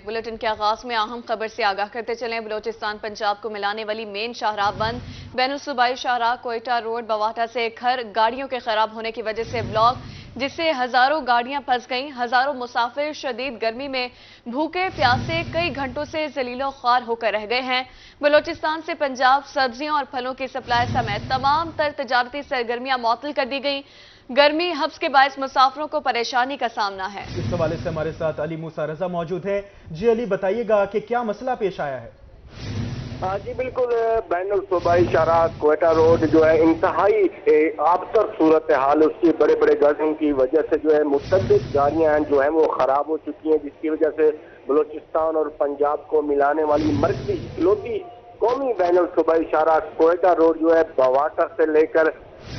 Bulletin کے آغاز میں اہم خبر سے آگاہ کرتے چلیں۔ بلوچستان پنجاب کو ملانے والی مین شاہراہ بند، بین الصوبائی شاہراہ کوئٹہ روڈ بواٹا سے کھر گاڑیوں کے خراب ہونے کی وجہ سے بلاک، جس سے ہزاروں گاڑیاں پھنس گئیں۔ ہزاروں مسافر شدید گرمی میں بھوکے پیاسے کئی گھنٹوں سے ذلیل و خوار ہو کر رہ گئے ہیں۔ بلوچستان سے پنجاب سبزیوں اور پھلوں کی سپلائی سمیت تمام تر تجارتی سرگرمیاں معطل کر دی گئیں۔ گرمی حبس کے باعث مسافروں کو پریشانی کا سامنا ہے۔ اس حوالے سے ہمارے ساتھ علی موسیٰ رضا موجود ہے۔ جی علی، بتائیے گا کہ کیا مسئلہ پیش آیا ہے؟ جی بالکل، بین الصوبائی شاہراہ کوئٹہ روڈ جو ہے انتہائی آبتر صورتحال، اس کی بڑے بڑے گردوں کی وجہ سے جو ہے متعدد گاڑیاں جو ہیں وہ خراب ہو چکی ہیں، جس کی وجہ سے بلوچستان اور پنجاب کو ملانے والی مرکزی اکلوتی قومی بین الصوبائی شاہراہ کوئٹہ روڈ جو ہے بواٹا سے لے کر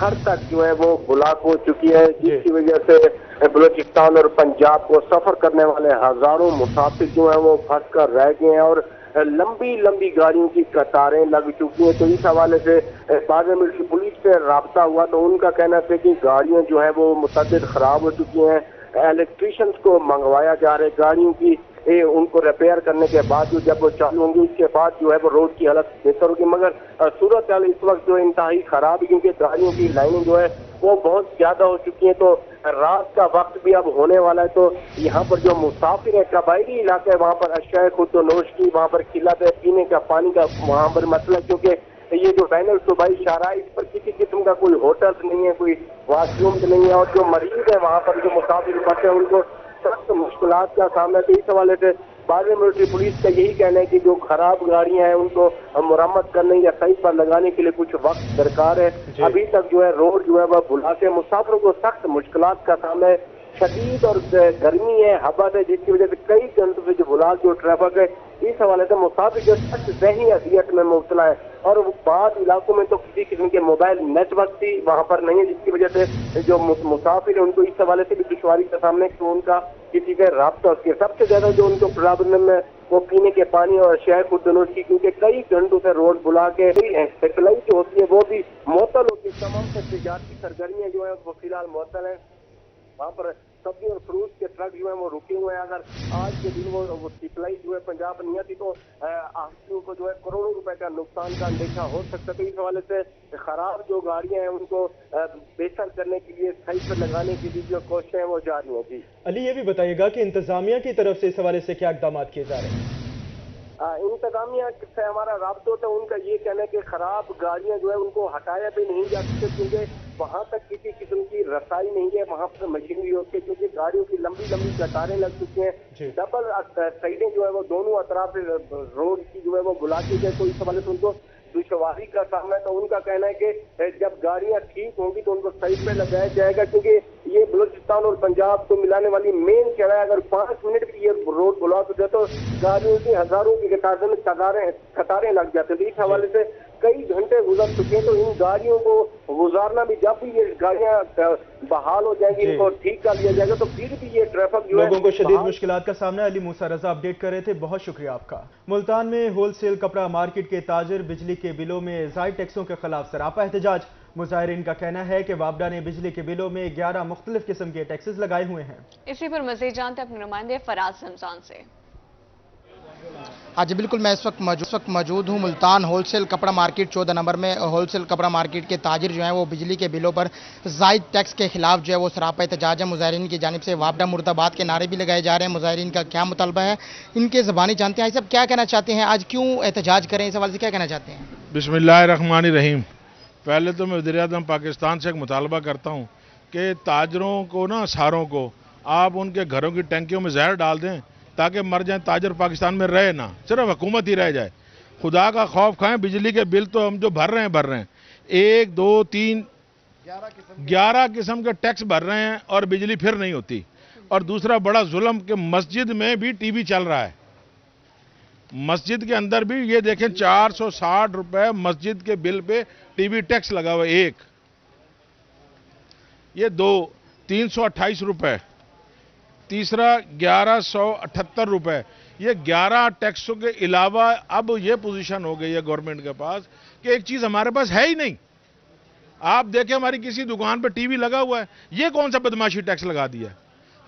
ہر تک جو ہے وہ بلاک ہو چکی ہے، جس کی وجہ سے بلوچستان اور پنجاب کو سفر کرنے والے ہزاروں مسافر جو ہیں وہ پھنس کر رہ گئے ہیں اور لمبی لمبی گاڑیوں کی قطاریں لگ چکی ہیں۔ تو اس حوالے سے بعض ملٹری پولیس سے رابطہ ہوا تو ان کا کہنا ہے کہ گاڑیاں جو ہیں وہ متعدد خراب ہو چکی ہیں، الیکٹریشنز کو منگوایا جا رہا ہے گاڑیوں کی، ان کو ریپیئر کرنے کے بعد جب وہ چالو ہوں گی اس کے بعد جو ہے وہ روڈ کی حالت بہتر ہوگی، مگر صورتحال اس وقت جو انتہائی خراب ہے کیونکہ گاڑیوں کی لائنیں جو ہے وہ بہت زیادہ ہو چکی ہیں۔ تو رات کا وقت بھی اب ہونے والا ہے، تو یہاں پر جو مسافر ہے، قبائلی علاقہ ہے، وہاں پر اشیاء خود و نوش کی وہاں پر قلت ہے، پینے کا پانی کا وہاں پر مسئلہ ہے، کیونکہ یہ جو بین الصوبائی شاہراہ اس پر کسی قسم کا کوئی ہوٹل نہیں ہے، کوئی واش روم نہیں ہے، اور جو مریض ہے وہاں پر جو مسافر پھنسے ہیں ان کو سخت مشکلات کا سامنا ہے۔ تو اس حوالے سے بعض ملٹری پولیس کا یہی کہنا ہے کہ جو خراب گاڑیاں ہیں ان کو مرمت کرنے یا صحیح پر لگانے کے لیے کچھ وقت درکار ہے۔ ابھی تک جو ہے روڈ جو ہے وہ بلاکے، مسافروں کو سخت مشکلات کا سامنا ہے، شدید اور گرمی ہے، ہوا ہے، جس کی وجہ سے کئی گھنٹوں سے جو بلاک جو ٹریفک ہے اس حوالے سے مسافر جو سخت ذہنی اذیت میں مبتلا ہے، اور بعض علاقوں میں تو کسی قسم کے موبائل نیٹ ورک بھی وہاں پر نہیں ہے، جس کی وجہ سے جو مسافر ہیں ان کو اس حوالے سے بھی دشواری کا سامنا ہے کہ ان کا کسی کا رابطہ اس کے سب سے زیادہ جو ان کو پرابلم ہے وہ پینے کے پانی اور اشیاء خود و نوش کی، کیونکہ کئی گھنٹوں سے روڈ بلا کے سپلائی جو ہوتی ہے وہ بھی معطل ہوتی ہے۔ تمام تجارتی سرگرمیاں جو ہیں وہ فی الحال معطل ہیں، وہاں پر سبزی اور فروٹ کے ٹرک جو ہیں وہ رکے ہوئے ہیں۔ اگر آج کے دن وہ سپلائی جو ہے پنجاب نہیں آتی تو آدمیوں کو جو ہے کروڑوں روپے کا نقصان کا اندیشہ ہو سکتا ہے۔ تو اس حوالے سے خراب جو گاڑیاں ہیں ان کو بہتر کرنے کے لیے، صحیح پر لگانے کے لیے جو کوششیں ہیں وہ جاری ہیں۔ جی علی، یہ بھی بتائیے گا کہ انتظامیہ کی طرف سے اس حوالے سے کیا اقدامات کیے جا رہے ہیں؟ انتظامیہ سے ہمارا رابطہ ہوتا ہے، ان کا یہ کہنا ہے کہ خراب گاڑیاں جو ہے ان کو ہٹایا بھی نہیں جا سکتے، کیونکہ وہاں تک کسی قسم کی رسائی نہیں ہے، وہاں پر مشینری ہوتی ہے، کیونکہ گاڑیوں کی لمبی لمبی قطاریں لگ چکی ہیں، ڈبل سائڈیں جو ہے وہ دونوں اطراف روڈ کی جو ہے وہ بلاکی ہے، تو اس حوالے سے ان کو دشواری کا سامنا ہے۔ تو ان کا کہنا ہے کہ جب گاڑیاں ٹھیک ہوں گی تو ان کو صحیح پہ لگایا جائے گا، کیونکہ یہ بلوچستان اور پنجاب کو ملانے والی مین شاہراہ ہے، اگر 5 منٹ بھی یہ روڈ بلاک ہو جائے تو گاڑیوں کی ہزاروں کی قطاریں لگ جاتے ہیں۔ اس حوالے سے کئی گھنٹے گزر چکے ہیں، تو ان گاڑیوں کو گزارنا بھی، جب بھی یہ گاڑیاں بحال ہو جائیں گی، ان کو ٹھیک کر لیا جائے گا، تو پھر بھی یہ ٹریفک جو ہے لوگوں کو شدید مشکلات کا سامنا ہے۔ علی موسیٰ رضا اپڈیٹ کر رہے تھے، بہت شکریہ آپ کا۔ ملتان میں ہول سیل کپڑا مارکیٹ کے تاجر بجلی کے بلوں میں زائد ٹیکسوں کے خلاف سراپا احتجاج۔ مظاہرین کا کہنا ہے کہ وابڈا نے بجلی کے بلوں میں 11 مختلف قسم کے ٹیکسز لگائے ہوئے ہیں۔ اسی پر مزید جانتے اپنے نمائندے فراز رمضان سے۔ جی بالکل، میں اس وقت موجود ہوں ملتان ہول سیل کپڑا مارکیٹ 14 نمبر میں۔ ہول سیل کپڑا مارکیٹ کے تاجر جو ہیں وہ بجلی کے بلوں پر زائد ٹیکس کے خلاف جو ہے وہ سراپا احتجاج ہے۔ مظاہرین کی جانب سے وابڈا مرد آباد کے نعرے بھی لگائے جا رہے ہیں۔ مظاہرین کا کیا مطالبہ ہے، ان کے زبانی جانتے ہیں۔ سب کیا کہنا چاہتے ہیں، آج کیوں احتجاج کریں، اس حوالے سے کیا کہنا چاہتے ہیں؟ بسم اللہ الرحمن الرحیم۔ پہلے تو میں وزیر اعظم پاکستان سے ایک مطالبہ کرتا ہوں کہ تاجروں کو ساروں کو آپ ان کے گھروں کی ٹینکیوں میں زہر ڈال دیں تاکہ مر جائیں، تاجر پاکستان میں رہے نہ، صرف حکومت ہی رہ جائے۔ خدا کا خوف کھائیں، بجلی کے بل تو ہم جو بھر رہے ہیں 1 2 3 11 قسم کے ٹیکس بھر رہے ہیں اور بجلی پھر نہیں ہوتی۔ اور دوسرا بڑا ظلم کہ مسجد میں بھی ٹی وی چل رہا ہے، مسجد کے اندر بھی یہ دیکھیں 460 روپے مسجد کے بل پہ ٹی وی ٹیکس لگا ہوا ہے ایک، یہ 328 روپے، تیسرا 1178 روپے۔ یہ 11 ٹیکسوں کے علاوہ اب یہ پوزیشن ہو گئی ہے گورنمنٹ کے پاس کہ ایک چیز ہمارے پاس ہے ہی نہیں۔ آپ دیکھیں ہماری کسی دکان پہ ٹی وی لگا ہوا ہے، یہ کون سا بدماشی ٹیکس لگا دیا ہے؟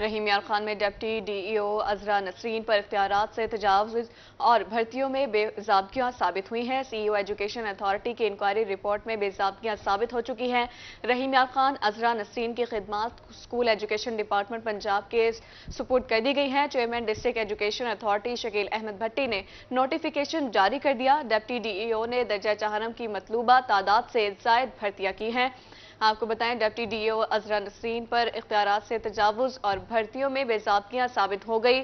رحیم یار خان میں ڈپٹی ڈی ای او عذرا نسرین پر اختیارات سے تجاوز اور بھرتیوں میں بے ضابطگیاں ثابت ہوئی ہیں۔ سی ای او ایجوکیشن اتھارٹی کی انکوائری رپورٹ میں بے ضابطگیاں ثابت ہو چکی ہیں۔ رحیم یار خان عذرا نسرین کی خدمات اسکول ایجوکیشن ڈپارٹمنٹ پنجاب کے سپرد کر دی گئی ہیں۔ Chairman district education authority Shakeel Ahmed Bhatti نے نوٹیفیکیشن جاری کر دیا۔ ڈپٹی ڈی ای او نے درجہ چہارم کی مطلوبہ تعداد سے زائد بھرتیاں کی ہیں۔ آپ کو بتائیں ڈپٹی ڈی ای او عذرا نسرین پر اختیارات سے تجاوز اور بھرتیوں میں بے ضابطگیاں ثابت ہو گئی۔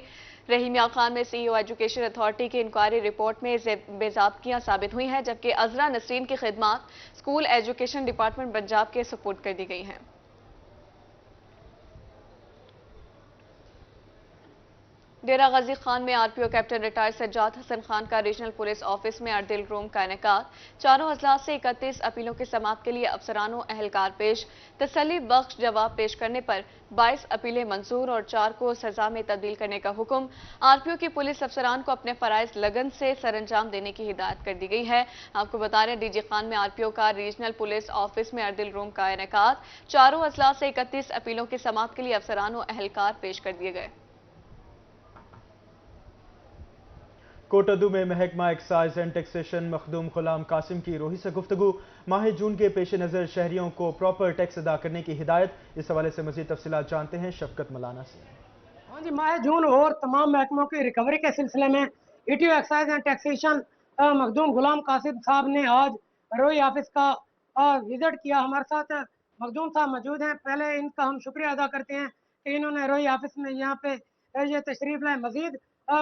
رحیم یار خان میں سی ای او ایجوکیشن اتھارٹی کی انکوائری رپورٹ میں بے ضابطگیاں ثابت ہوئی ہیں، جبکہ عذرا نسرین کی خدمات اسکول ایجوکیشن ڈپارٹمنٹ پنجاب کے سپرد کر دی گئی ہیں۔ ڈیرہ غازی خان میں آر پی او کیپٹن ریٹائر سجاد حسن خان کا ریجنل پولیس آفس میں اردل روم کا انعقاد۔ چاروں اضلاع سے 31 اپیلوں کی سماعت کے لیے افسران و اہلکار پیش۔ تسلی بخش جواب پیش کرنے پر 22 اپیلیں منظور اور 4 کو سزا میں تبدیل کرنے کا حکم۔ آر پی او کی پولیس افسران کو اپنے فرائض لگن سے سر انجام دینے کی ہدایت کر دی گئی ہے۔ آپ کو بتا رہے ہیں ڈی جی خان میں آر پی او کا ریجنل پولیس آفس میں اردل روم کا انعقاد۔ چاروں اضلاع سے 31 اپیلوں کی سماعت کے لیے افسران و اہلکار پیش کر دیے گئے۔ کوٹادو میں محکمہ excise and taxation Makhdoom Ghulam Qasim کی روحی سے گفتگو۔ ماہ جون کے پیش نظر شہریوں کو پراپر ٹیکس ادا کرنے کی ہدایت۔ اس حوالے سے مزید تفصیلات جانتے ہیں شفقت ملانا سے۔ ہاں جی، ماہ جون اور تمام محکموں کی ریکوری کے سلسلے میں E T O excise and taxation Makhdoom Ghulam Qasim صاحب نے آج روئی آفس کا وزٹ کیا۔ ہمارے ساتھ مخدوم صاحب موجود ہیں۔ پہلے ان کا ہم شکریہ ادا کرتے ہیں کہ انہوں نے روئی آفس میں یہاں پہ یہ تشریف لائے۔ مزید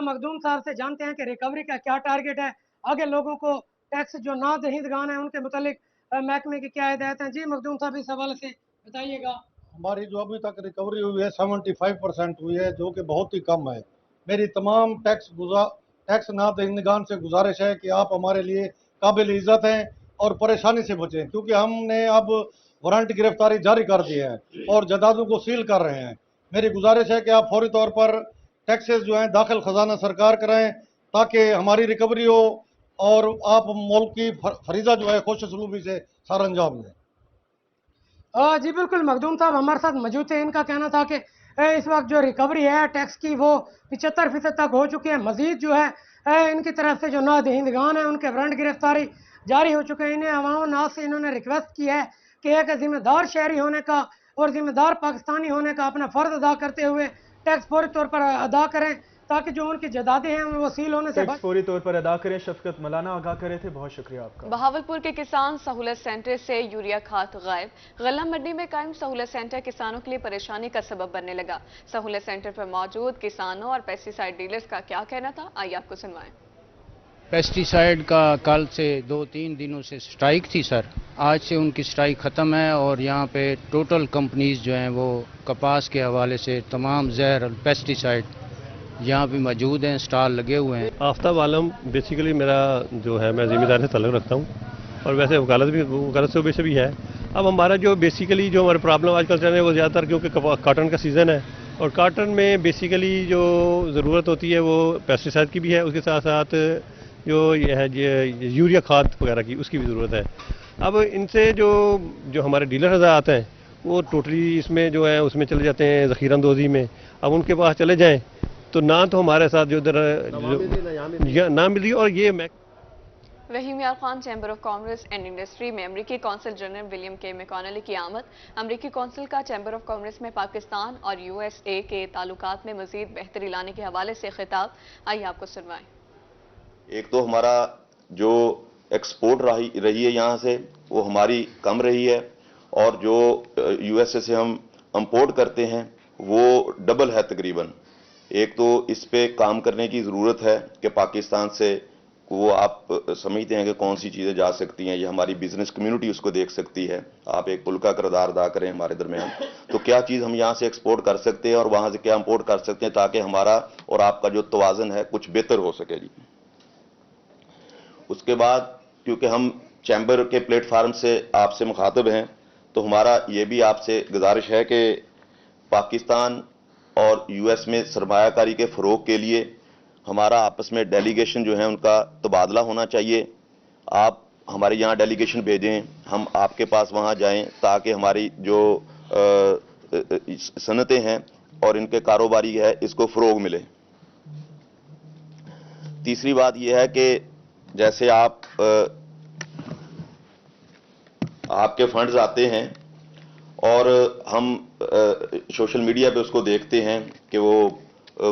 مخدوم صاحب سے جانتے ہیں کہ ریکوری کا کیا ٹارگٹ ہے، آگے لوگوں کو ٹیکس جو نہ دہندگان ہیں ان کے متعلق محکمے کی کیا ہدایت ہیں۔ جی مخدوم صاحب اس حوالے سے بتائیے گا۔ ہماری جو ابھی تک ریکوری ہوئی ہے 75% ہوئی ہے، جو کہ بہت ہی کم ہے۔ میری تمام ٹیکس نہ دہندگان سے گزارش ہے کہ آپ ہمارے لیے قابل عزت ہیں اور پریشانی سے بچیں، کیونکہ ہم نے اب وارنٹ گرفتاری جاری کر دی ہے اور جائیدادوں کو سیل کر رہے ہیں۔ میری گزارش ہے کہ آپ فوری طور پر ٹیکسز جو ہیں داخل خزانہ سرکار کریں تاکہ ہماری ریکوری ہو اور آپ ملک کی فریضہ جو ہے خوش اسلوبی سے سر انجام دیں۔ جی بالکل، مخدوم صاحب ہمارے ساتھ موجود تھے۔ ان کا کہنا تھا کہ اس وقت جو ریکوری ہے ٹیکس کی وہ 75% تک ہو چکی ہے۔ مزید جو ہے ان کی طرف سے جو نادہندگان ہیں ان کے وارنٹ گرفتاری جاری ہو چکے ہیں۔ انہیں عوام الناس سے انہوں نے ریکویسٹ کی ہے کہ ایک ذمہ دار شہری ہونے کا اور ذمہ دار پاکستانی ہونے کا اپنا فرض ادا کرتے ہوئے ٹیکس فوری طور پر ادا کریں تاکہ جو ان کی جائیدادیں ہیں وہ سیل ہونے سے ٹیکس فوری طور پر ادا کریں۔ شفقت ملانا آگاہ کرے تھے، بہت شکریہ آپ کا۔ بہاولپور کے کسان سہولت سینٹر سے یوریا کھاد غائب۔ غلہ منڈی میں قائم سہولت سینٹر کسانوں کے لیے پریشانی کا سبب بننے لگا۔ سہولت سینٹر پر موجود کسانوں اور پیسٹی سائیڈ ڈیلرز کا کیا کہنا تھا، آئیے آپ کو سنوائیں۔ پیسٹی سائیڈ کا کل سے 2-3 دنوں سے سٹرائک تھی سر، آج سے ان کی سٹرائک ختم ہے اور یہاں پہ ٹوٹل کمپنیز جو ہیں وہ کپاس کے حوالے سے تمام زہر اور پیسٹی سائیڈ یہاں پہ موجود ہیں، سٹال لگے ہوئے ہیں۔ آفتاب عالم بیسیکلی میرا جو ہے میں ذمہ دار سے تعلق رکھتا ہوں اور ویسے وکالت سے ویسے بھی ہے۔ اب ہمارا جو بیسیکلی جو ہمارے پرابلم آج کل چل رہے ہیں وہ زیادہ تر کیونکہ کاٹن کا سیزن ہے اور کاٹن میں بیسیکلی جو ضرورت ہوتی ہے وہ پیسٹی سائیڈ کی بھی ہے، اس کے ساتھ ساتھ جو یہ ہے یوریا کھاد وغیرہ کی اس کی بھی ضرورت ہے۔ اب ان سے جو ہمارے ڈیلر حضرات آتے ہیں وہ ٹوٹلی اس میں جو ہے اس میں چلے جاتے ہیں ذخیرہ اندوزی میں۔ اب ان کے پاس چلے جائیں تو نہ تو ہمارے ساتھ جو ادھر نہ ملی اور یہ رحیم یار Khan chamber of commerce and industry میں امریکی کونسل جنرل ولیم کے میکانلی کی آمد۔ امریکی کونسل کا چیمبر آف کامرس میں پاکستان اور یو ایس اے کے تعلقات میں مزید بہتری لانے کے حوالے سے خطاب، آئیے آپ کو سنوائیں۔ ایک تو ہمارا جو ایکسپورٹ رہی ہے یہاں سے وہ ہماری کم رہی ہے اور جو یو ایس اے سے ہم امپورٹ کرتے ہیں وہ ڈبل ہے تقریباً۔ ایک تو اس پہ کام کرنے کی ضرورت ہے کہ پاکستان سے وہ آپ سمجھتے ہیں کہ کون سی چیزیں جا سکتی ہیں، یہ ہماری بزنس کمیونٹی اس کو دیکھ سکتی ہے، آپ ایک پل کا کردار ادا کریں ہمارے درمیان، تو کیا چیز ہم یہاں سے ایکسپورٹ کر سکتے ہیں اور وہاں سے کیا امپورٹ کر سکتے ہیں تاکہ ہمارا اور آپ کا جو توازن ہے کچھ بہتر ہو سکے جی۔ اس کے بعد کیونکہ ہم چیمبر کے پلیٹ فارم سے آپ سے مخاطب ہیں تو ہمارا یہ بھی آپ سے گزارش ہے کہ پاکستان اور یو ایس میں سرمایہ کاری کے فروغ کے لیے ہمارا آپس میں ڈیلیگیشن جو ہے ان کا تبادلہ ہونا چاہیے۔ آپ ہمارے یہاں ڈیلیگیشن بھیجیں، ہم آپ کے پاس وہاں جائیں تاکہ ہماری جو صنعتیں ہیں اور ان کے کاروباری ہے اس کو فروغ ملے۔ تیسری بات یہ ہے کہ جیسے آپ کے فنڈز آتے ہیں اور ہم سوشل میڈیا پہ اس کو دیکھتے ہیں کہ وہ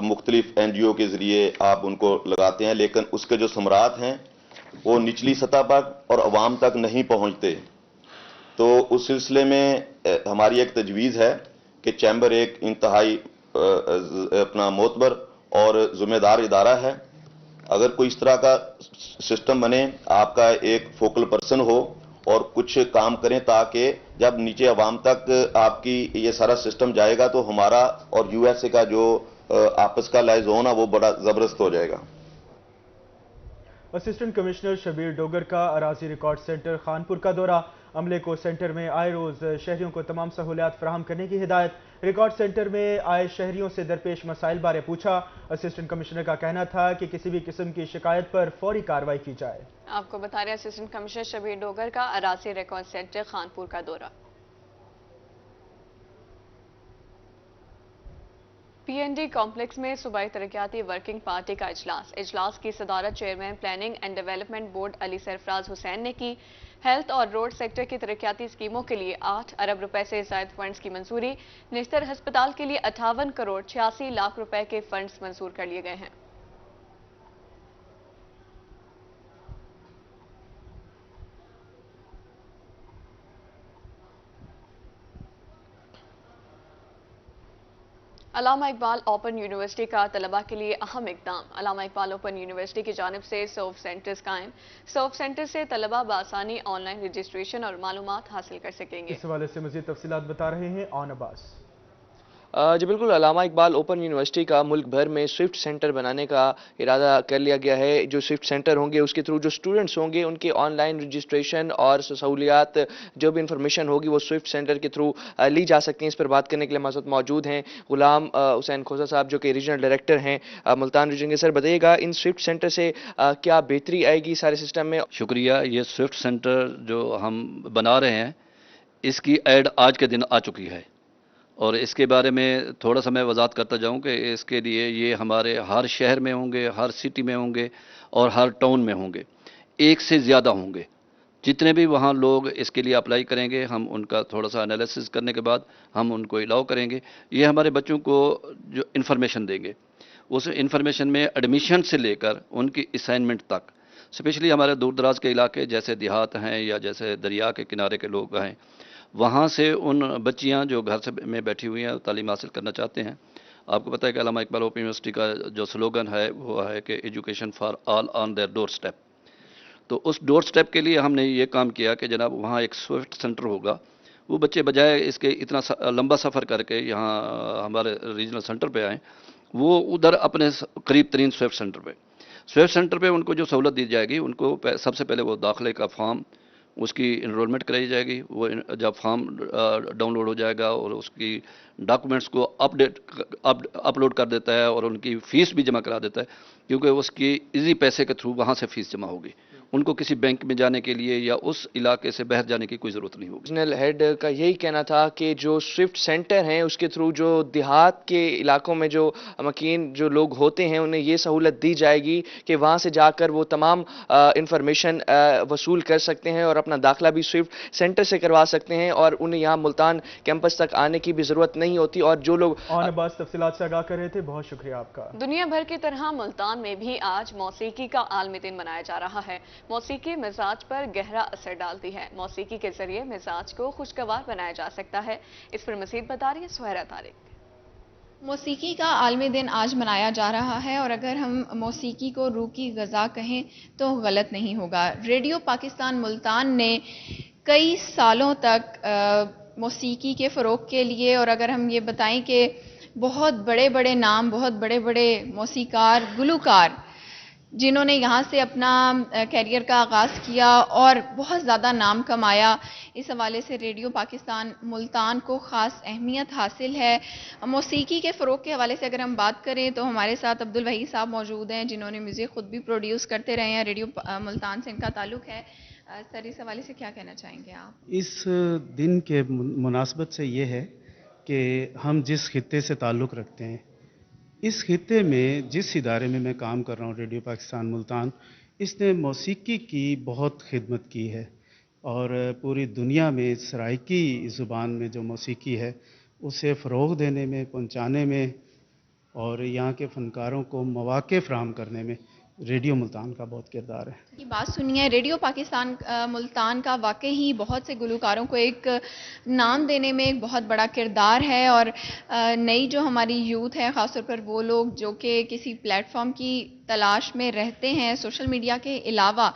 مختلف این جی او کے ذریعے آپ ان کو لگاتے ہیں، لیکن اس کے جو ثمرات ہیں وہ نچلی سطح پر اور عوام تک نہیں پہنچتے۔ تو اس سلسلے میں ہماری ایک تجویز ہے کہ چیمبر ایک انتہائی اپنا معتبر اور ذمہ دار ادارہ ہے۔ اگر کوئی اس طرح کا سسٹم بنے، آپ کا ایک فوکل پرسن ہو اور کچھ کام کریں تاکہ جب نیچے عوام تک آپ کی یہ سارا سسٹم جائے گا تو ہمارا اور یو ایس اے کا جو آپس کا لائزون ہے وہ بڑا زبردست ہو جائے گا۔ اسسٹنٹ کمشنر شبیر ڈوگر کا اراضی ریکارڈ سینٹر خانپور کا دورہ، عملے کو سینٹر میں آئے روز شہریوں کو تمام سہولیات فراہم کرنے کی ہدایت۔ ریکارڈ سینٹر میں آئے شہریوں سے درپیش مسائل بارے پوچھا۔ اسسٹنٹ کمشنر کا کہنا تھا کہ کسی بھی قسم کی شکایت پر فوری کارروائی کی جائے۔ آپ کو بتا رہے ہیں اسسٹنٹ کمشنر شبیر ڈوگر کا اراضی ریکارڈ سینٹر خانپور کا دورہ۔ پی این ڈی کمپلیکس میں صوبائی ترقیاتی ورکنگ پارٹی کا اجلاس کی صدارت chairman planning and development board Ali Sarfraz Hussain نے کی۔ ہیلتھ اور روڈ سیکٹر کی ترقیاتی اسکیموں کے لیے 8 ارب روپے سے زائد فنڈز کی منظوری۔ نشتر ہسپتال کے لیے 58 کروڑ 86 لاکھ روپے کے فنڈز منظور کر لیے گئے ہیں۔ علامہ اقبال اوپن یونیورسٹی کا طلباء کے لیے اہم اقدام۔ علامہ اقبال اوپن یونیورسٹی کی جانب سے سرو سینٹرز قائم۔ سرو سینٹر سے طلباء بآسانی آن لائن رجسٹریشن اور معلومات حاصل کر سکیں گے۔ اس حوالے سے مزید تفصیلات بتا رہے ہیں اون عباس۔ جی بالکل، علامہ اقبال اوپن یونیورسٹی کا ملک بھر میں سوئفٹ سینٹر بنانے کا ارادہ کر لیا گیا ہے۔ جو سوئفٹ سینٹر ہوں گے اس کے تھرو جو اسٹوڈنٹس ہوں گے ان کے آن لائن رجسٹریشن اور سہولیات جو بھی انفارمیشن ہوگی وہ سوئفٹ سینٹر کے تھرو لی جا سکتی ہیں۔ اس پر بات کرنے کے لیے ہمارے ساتھ موجود ہیں غلام حسین کھوسہ صاحب جو کہ ریجنل ڈائریکٹر ہیں ملتان ریجن کے۔ سر بتائیے گا ان سوئفٹ سینٹر سے کیا بہتری آئے گی سارے سسٹم میں؟ شکریہ۔ یہ سوئفٹ سینٹر جو ہم بنا رہے ہیں اس کی ایڈ آج کے دن آ چکی ہے، اور اس کے بارے میں تھوڑا سا میں وضاحت کرتا جاؤں کہ اس کے لیے یہ ہمارے ہر شہر میں ہوں گے، ہر سٹی میں ہوں گے اور ہر ٹاؤن میں ہوں گے، ایک سے زیادہ ہوں گے۔ جتنے بھی وہاں لوگ اس کے لیے اپلائی کریں گے ہم ان کا تھوڑا سا انالیسس کرنے کے بعد ہم ان کو الاؤ کریں گے۔ یہ ہمارے بچوں کو جو انفارمیشن دیں گے اس انفارمیشن میں ایڈمیشن سے لے کر ان کی اسائنمنٹ تک، اسپیشلی ہمارے دور دراز کے علاقے جیسے دیہات ہیں یا جیسے دریا کے کنارے کے لوگ ہیں، وہاں سے ان بچیاں جو گھر سے میں بیٹھی ہوئی ہیں تعلیم حاصل کرنا چاہتے ہیں۔ آپ کو پتہ ہے کہ علامہ اقبال اوپن یونیورسٹی کا جو سلوگن ہے وہ ہے کہ education for all on their doorstep. تو اس ڈور اسٹیپ کے لیے ہم نے یہ کام کیا کہ جناب وہاں ایک سوئفٹ سینٹر ہوگا، وہ بچے بجائے اس کے اتنا لمبا سفر کر کے یہاں ہمارے ریجنل سینٹر پہ آئیں، وہ ادھر اپنے قریب ترین سوئفٹ سینٹر پہ ان کو جو سہولت دی جائے گی، ان کو سب سے پہلے وہ داخلے کا فارم اس کی انرولمنٹ کرائی جائے گی۔ وہ جب فارم ڈاؤن لوڈ ہو جائے گا اور اس کی ڈاکومنٹس کو اپلوڈ کر دیتا ہے اور ان کی فیس بھی جمع کرا دیتا ہے، کیونکہ اس کی ایزی پیسے کے تھرو وہاں سے فیس جمع ہوگی، ان کو کسی بینک میں جانے کے لیے یا اس علاقے سے باہر جانے کی کوئی ضرورت نہیں ہوگی۔ ریجنل ہیڈ کا یہی کہنا تھا کہ جو سوئفٹ سینٹر ہیں اس کے تھرو جو دیہات کے علاقوں میں جو مکین جو لوگ ہوتے ہیں انہیں یہ سہولت دی جائے گی کہ وہاں سے جا کر وہ تمام انفارمیشن وصول کر سکتے ہیں اور اپنا داخلہ بھی سوئفٹ سینٹر سے کروا سکتے ہیں اور انہیں یہاں ملتان کیمپس تک آنے کی بھی ضرورت نہیں ہوتی۔ اور جو لوگ اون عباس تفصیلات سے آگاہ کر رہے تھے، بہت شکریہ آپ کا۔ دنیا بھر کی طرح ملتان میں بھی آج موسیقی کا عالمی دن منایا جا رہا ہے۔ موسیقی مزاج پر گہرا اثر ڈالتی ہے۔ موسیقی کے ذریعے مزاج کو خوشگوار بنایا جا سکتا ہے۔ اس پر مزید بتا رہی ہے سہیرہ طارق۔ موسیقی کا عالمی دن آج منایا جا رہا ہے اور اگر ہم موسیقی کو روح کی غذا کہیں تو غلط نہیں ہوگا۔ ریڈیو پاکستان ملتان نے کئی سالوں تک موسیقی کے فروغ کے لیے، اور اگر ہم یہ بتائیں کہ بہت بڑے بڑے نام، بہت بڑے بڑے موسیقار، گلوکار جنہوں نے یہاں سے اپنا کیریئر کا آغاز کیا اور بہت زیادہ نام کمایا، اس حوالے سے ریڈیو پاکستان ملتان کو خاص اہمیت حاصل ہے۔ موسیقی کے فروغ کے حوالے سے اگر ہم بات کریں تو ہمارے ساتھ عبدالوحید صاحب موجود ہیں جنہوں نے میوزک خود بھی پروڈیوس کرتے رہے ہیں، ریڈیو ملتان سے ان کا تعلق ہے۔ سر اس حوالے سے کیا کہنا چاہیں گے آپ؟ اس دن کے مناسبت سے یہ ہے کہ ہم جس خطے سے تعلق رکھتے ہیں، اس خطے میں جس ادارے میں میں کام کر رہا ہوں، ریڈیو پاکستان ملتان، اس نے موسیقی کی بہت خدمت کی ہے، اور پوری دنیا میں سرائکی زبان میں جو موسیقی ہے اسے فروغ دینے میں، پہنچانے میں اور یہاں کے فنکاروں کو مواقع فراہم کرنے میں ریڈیو ملتان کا بہت کردار ہے۔ کی بات سنیے، ریڈیو پاکستان ملتان کا واقعی ہی بہت سے گلوکاروں کو ایک نام دینے میں ایک بہت بڑا کردار ہے، اور نئی جو ہماری یوتھ ہے، خاص طور پر وہ لوگ جو کہ کسی پلیٹ فارم کی تلاش میں رہتے ہیں، سوشل میڈیا کے علاوہ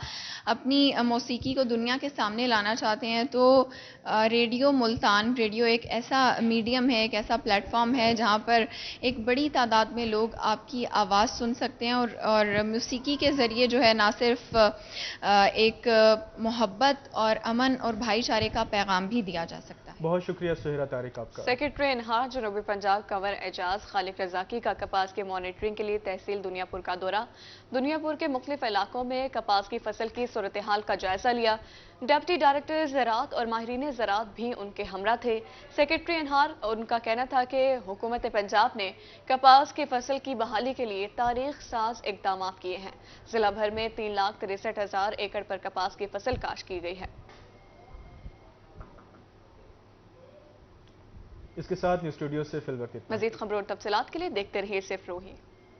اپنی موسیقی کو دنیا کے سامنے لانا چاہتے ہیں، تو ریڈیو ملتان، ریڈیو ایک ایسا میڈیم ہے، ایک ایسا پلیٹ فارم ہے جہاں پر ایک بڑی تعداد میں لوگ آپ کی آواز سن سکتے ہیں، اور موسیقی کے ذریعے جو ہے نہ صرف ایک محبت اور امن اور بھائی چارے کا پیغام بھی دیا جا سکتا ہے۔ بہت شکریہ سہیرہ طارق آپ کا۔ سیکرٹری انہار جنوبی پنجاب کنور اعجاز خالق رزاقی کا کپاس کے مانیٹرنگ کے لیے تحصیل دنیا پور کا دورہ۔ دنیا پور کے مختلف علاقوں میں کپاس کی فصل کی صورتحال کا جائزہ لیا۔ ڈپٹی ڈائریکٹر زراعت اور ماہرین زراعت بھی ان کے ہمراہ تھے۔ سیکرٹری انہار ان کا کہنا تھا کہ حکومت پنجاب نے کپاس کی فصل کی بحالی کے لیے تاریخ ساز اقدامات کیے ہیں۔ ضلع بھر میں 3,63,000 ایکڑ پر کپاس کی فصل کاشت کی گئی ہے۔ اس کے ساتھ نیوز اسٹوڈیو سے فلور کی مزید خبروں اور تفصیلات کے لیے دیکھتے رہیے صرف روہی۔